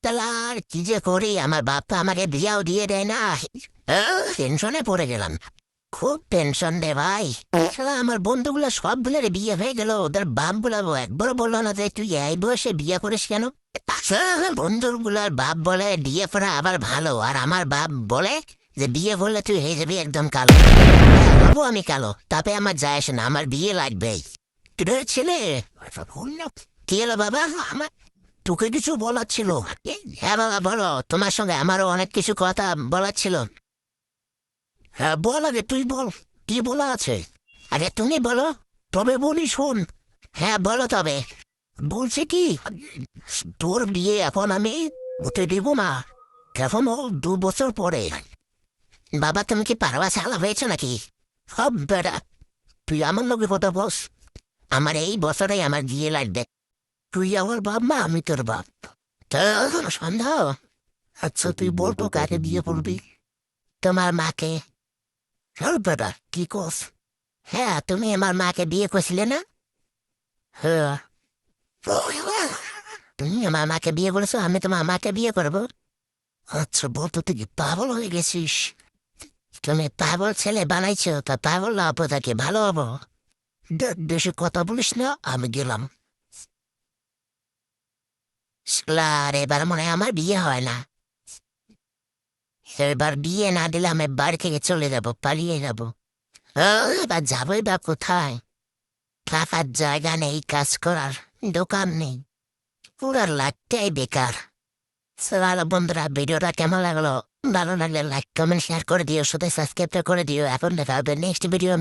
তাহলে আর কি যে করি, আমার বাপ তো আমাকে বিয়াও দিয়ে দেয় না। টেনশনে পড়ে গেলাম, খুব টেনশন রে ভাই। শালা আমার বন্ধুগুলো সবগুলোর বিয়ে হয়ে গেল, ওদের বাপ গুলাবো একবারও বললো না যে তুই এই বয়সে বিয়ে করিস কেন। বন্ধুগুলার বাপ বলে বিয়ে করা আবার ভালো, আর আমার বাপ বলে যে বিয়ে করলে তুই হয়ে যাবি একদম কালো। হবো আমি কালো, তাতে আমার যায় আসে না, আমার বিয়ে লাগবেই। তোর ছেলে কি হলো বাবা? আমার তোকে কিছু বলার ছিল? হ্যাঁ বাবা বলো, তোমার সঙ্গে আমারও অনেক কিছু কথা বলার ছিল। হ্যাঁ বল, আগে তুই বল, কি বলা আছে? আরে তুমি বলো, তবে বলি শোন। হ্যাঁ বলো তবে। বলছি কি, তোর বিয়ে এখন আমি হতে দিব না, এখনো 2 বছর পরে। বাবা তুমি কি পারবা চালা হয়েছে নাকি? সব বেড়া, তুই আমার লোকে কথা বস। আমার এই বছরে আমার বিয়ে লাগবে। তুই আমার বাপ, মা আমি তোর বাপ। সন্দেহ? আচ্ছা তুই বলতো কাকে বিয়ে করবি? তোমার মাকে। চল বেটা, কি কস? হ্যাঁ তুমি আমার মাকে বিয়ে করছিলে না? হ্যাঁ। তুমি আমার মাকে বিয়ে করেছো, আমি তোমার মাকে বিয়ে করবো? আচ্ছা বলতো তুই কি পাগল হয়ে গেছিস? তুমি পাগল ছেলে বানাইছো, তা পাগল না হবো তাকে ভালো হবো? বেশি কথা বলিস না, আমি গেলাম। আর এবার মনে হয় আমার বিয়ে হয় না। এবার বিয়ে না দিলে আমি বাড়ি থেকে চলে যাব, পালিয়ে যাব। এবার যাবোই বা কোথায়? থাকার জায়গা নেই, কাজ করার দোকান নেই, পুরো লাইফটাই বেকার। ভালো বন্ধুরা, ভিডিওটা কেমন লাগলো? ভালো লাগলে লাইক কমেন্ট শেয়ার করে দিও, সাথে সাবস্ক্রাইব করে দিও। এখন দেখা হবে নেক্সট ভিডিও।